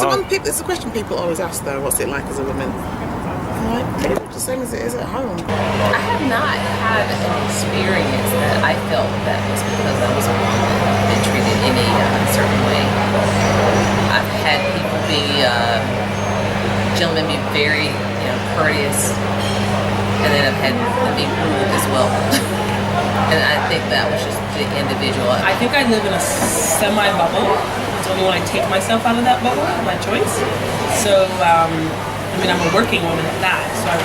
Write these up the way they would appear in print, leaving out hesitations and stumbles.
It's a question people always ask though, what's it like as a woman? I'm like, pretty much the same as it is at home. I have not had an experience that I felt that was because I was a woman and treated any certain way. I've had people gentlemen be very, courteous, and then I've had them be rude as well. And I think that was just the individual. I think I live in a semi-bubble. It's only when I take myself out of that bubble, my choice. So, I'm a working woman at that. So I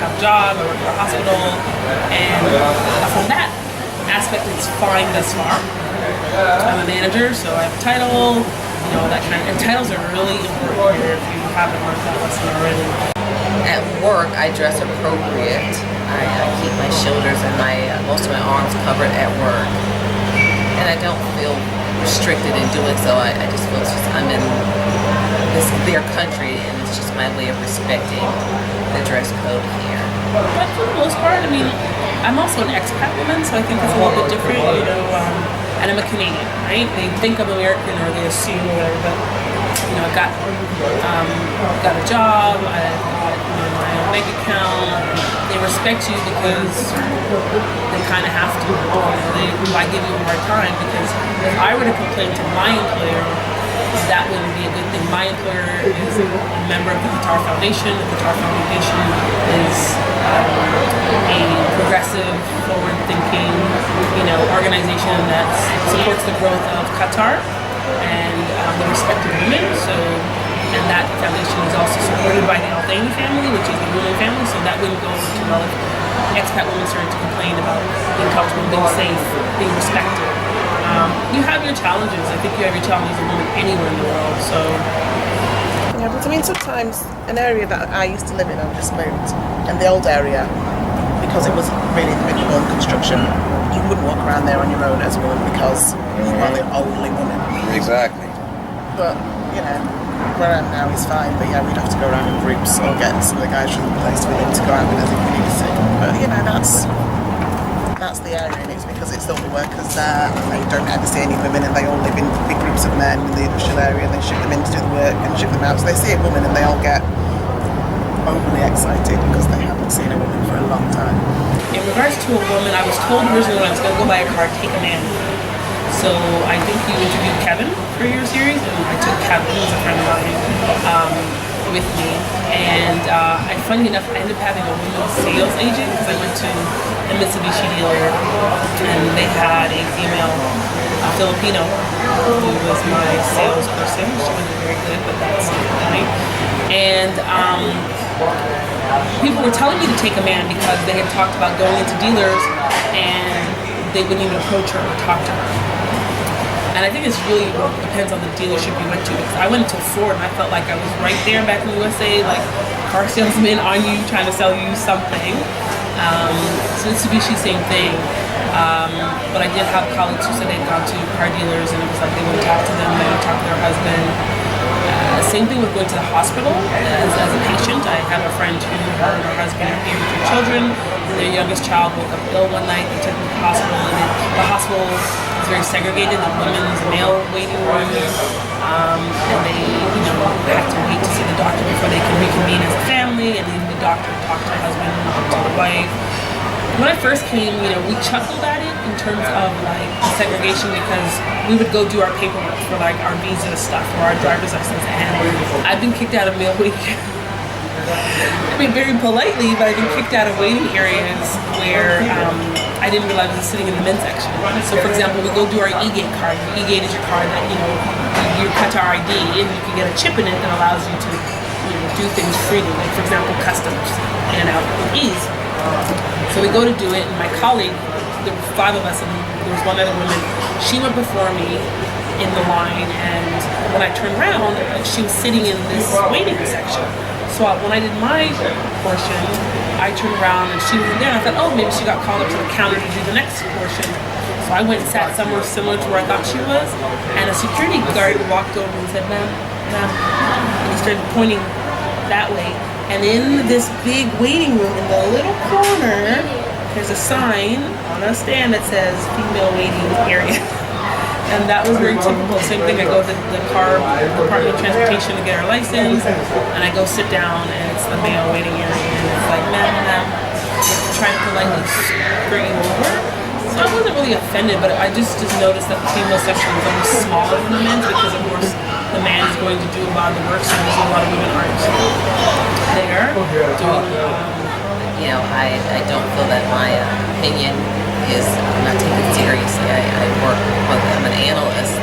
have a job, I work at a hospital, and from that aspect, it's fine thus far. I'm a manager, so I have a title, that kind of, and titles are really important here if you haven't learned that lesson already. At work, I dress appropriate. I keep my shoulders and most of my arms covered at work. And I don't feel restricted in doing so. I just feel I'm in their country, and it's just my way of respecting the dress code here. But for the most part, I'm also an expat woman, so I think it's a little bit different, and I'm a Canadian, right? They think I'm American or they assume or whatever, but I got a job, I got my own bank account. They respect you because they kind of have to. They might give you a hard time because if I were to complain to my employer, that wouldn't be a good thing. My employer is a member of the Qatar Foundation. The Qatar Foundation is a progressive, forward-thinking, organization that supports the growth of Qatar and the respect of women. And that foundation is also supported by the Al-Thani family, which is the ruling family. So that wouldn't go over too well if expat women started to complain about being comfortable, being safe, being respected. You have your challenges. I think you have your challenges as a woman anywhere in the world. So yeah, but sometimes an area that I used to live in, I've just moved, and the old area, because it was really in the middle of construction, you wouldn't walk around there on your own as a woman because you are the only woman. Exactly. But where I am now is fine. But yeah, we'd have to go around in groups or get some of the guys from the place with him to go out with us if we needed to. But that's the area, and it's because it's all the workers there, and they don't ever see any women, and they all live in big groups of men in the industrial area, and they ship them in to do the work and ship them out. So they see a woman and they all get overly excited because they haven't seen a woman for a long time. In regards to a woman, I was told originally when I was going to go buy a car, take a man. So I think you interviewed Kevin for your series, and I took Kevin, who's a friend of mine, with me. And funny enough, I ended up having a women's sales agent because I went to a Mitsubishi dealer, and they had a female Filipino who was my salesperson. She wasn't very good, but that's fine. And people were telling me to take a man because they had talked about going into dealers and they wouldn't even approach her or talk to her. And I think it's really depends on the dealership you went to. Because I went to Ford and I felt like I was right there back in the USA, like car salesman on you trying to sell you something. So Mitsubishi, same thing. But I did have colleagues who said they'd gone to car dealers and it was like they wouldn't talk to them, they would talk to their husband. Same thing with going to the hospital as a patient. I have a friend who, her and her husband are here with their children. Their youngest child woke up ill one night. They took them to the hospital, and the hospital is very segregated. The women's male waiting room, and they, have to wait to see the doctor before they can reconvene as a family. And then the doctor talked to the husband, to the wife. When I first came, we chuckled at it in terms of like segregation because we would go do our paperwork for like our visa stuff or our driver's license, and I've been kicked out of male waiting. Very politely, but I've been kicked out of waiting areas where I didn't realize I was sitting in the men's section. So, for example, we go do our e-gate card. Your e-gate is your card that your Qatar ID, and you can get a chip in it that allows you to do things freely. Like, for example, customs in and out with ease. So we go to do it, and my colleague, there were 5 of us, and there was one other woman. She went before me in the line, and when I turned around, she was sitting in this waiting section. So when I did my portion, I turned around and she was there. And I thought, oh, maybe she got called up to the counter to do the next portion. So I went and sat somewhere similar to where I thought she was, and a security guard walked over and said, ma'am, and he started pointing that way. And in this big waiting room, in the little corner, there's a sign on a stand that says female waiting area. And that was very typical. Same thing, I go to the car Department of Transportation to get our license, and I go sit down, and it's the male waiting area, and it's like, ma'am, trying to politely bring you over. So I wasn't really offended, but I just noticed that the female section was always smaller than the men's because, of course, the man is going to do a lot of the work, so there's a lot of women aren't there doing. You know, I don't feel that my opinion is not taken seriously. I work with, I'm an analyst,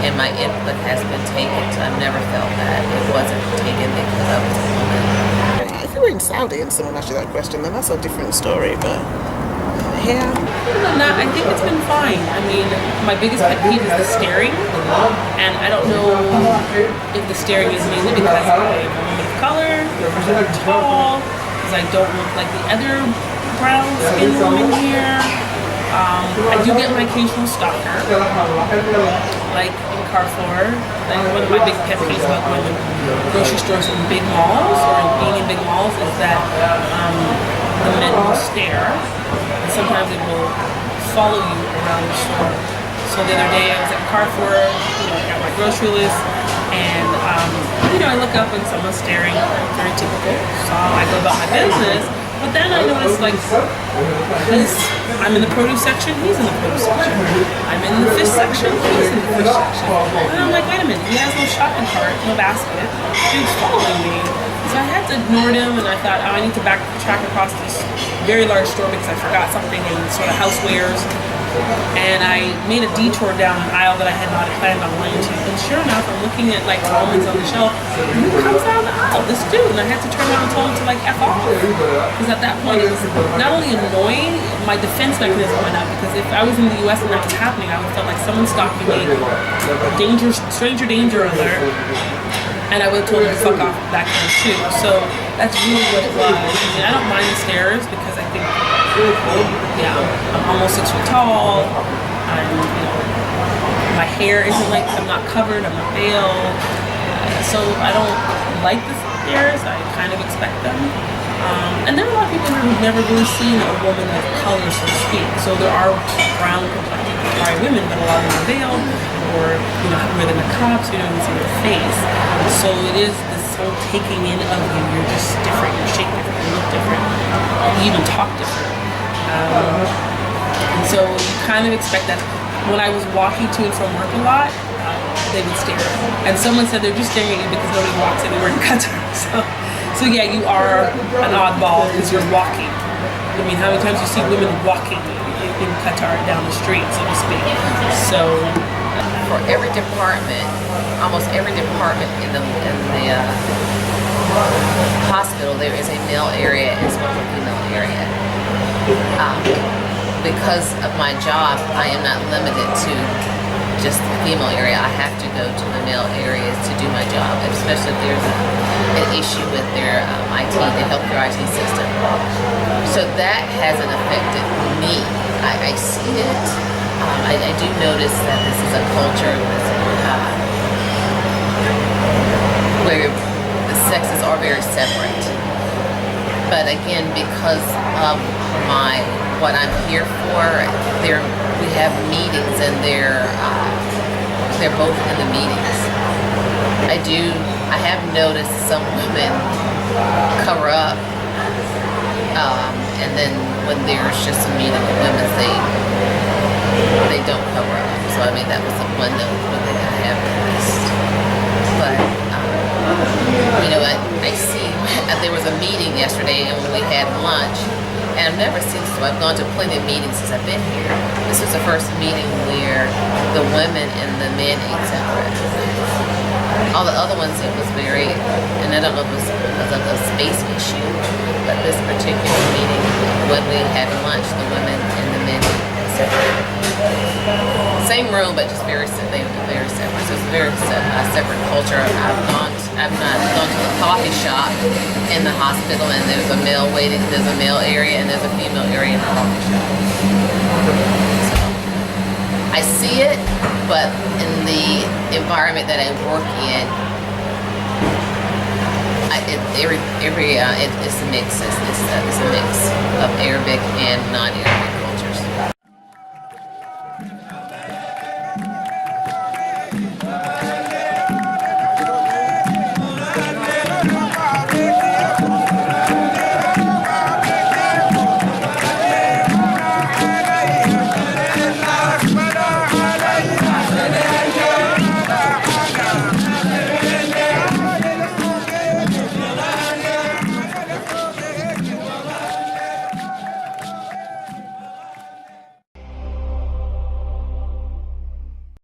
and my input has been taken, so I've never felt that it wasn't taken because I was a woman. If you were in Saudi and someone asked you that question, then that's a different story, but here... I think it's been fine. I mean, my biggest pet peeve is the staring, and I don't know if the staring is mainly because I'm a woman of color, because I'm tall, because I don't look like the other brown skinned woman here. I do get my occasional stalker, like in Carrefour. Like one of my big pet peeves about going to grocery stores in big malls or being in big malls is that the men will stare, and sometimes it will follow you around the store. So the other day I was at Carrefour, I got my grocery list, and I look up and someone's staring, very typical. So I go about my business. But then I noticed, I'm in the produce section, he's in the produce section. I'm in the fish section, he's in the fish section. And I'm like, wait a minute, he has no shopping cart, no basket, dude's following me. So I had to ignore him, and I thought, I need to backtrack across this very large store because I forgot something in sort of housewares. And I made a detour down an aisle that I had not planned on going to. And sure enough, I'm looking at almonds on the shelf. And who comes down the aisle? This dude. And I had to turn around and tell him to F off. Because at that point, it was not only annoying, my defense mechanism went up. Because if I was in the US and that was happening, I would feel like someone stalking me. Stranger danger alert. And I would have told him to fuck off back then too. So that's really what it was. I mean, I don't mind the stares because I think, I'm almost 6 feet tall. My hair isn't I'm not covered, I'm not veiled. So I don't like the stares. I kind of expect them. And there are a lot of people who've never really seen a woman of color, so to speak. So there are brown complected white women, but a lot of them are veiled or wear the niqab, so you don't even see their face. So it is this whole taking in of you. You're just different. You're shaped different. You look different. You even talk different. And so you kind of expect that. When I was walking to and from work a lot, they would stare. And someone said they're just staring at you because nobody walks anywhere in Qatar. So yeah, you are an oddball because you're walking. I mean, how many times you see women walking in Qatar down the street, so to speak? So for every department, almost every department in the hospital, there is a male area as well as a female area. Because of my job, I am not limited to just the female area. I have to go to the male areas to do my job, especially if there's an issue with their IT, the healthcare IT system. So that hasn't affected me. I see it. I do notice that this is a culture where the sexes are very separate. But again, because of what I'm here for, we have meetings, and they're both in the meetings. I have noticed some women cover up, and then when there's just a meeting of women, they don't cover up. So I mean, that was the one thing I have noticed. But I see there was a meeting yesterday, and when we had lunch. And I've never seen this, so I've gone to plenty of meetings since I've been here. This was the first meeting where the women and the men ate separate. All the other ones, it was very, and I don't know if it was because of the space issue, but this particular meeting, when we had lunch, the women and the men ate separate. Same room, but just very separate. So it's a very separate culture. I've not gone to the coffee shop in the hospital, and there's a male waiting. There's a male area and there's a female area in the coffee shop. So I see it, but in the environment that I work in, it's a mix. It's a mix of Arabic and non-Arabic.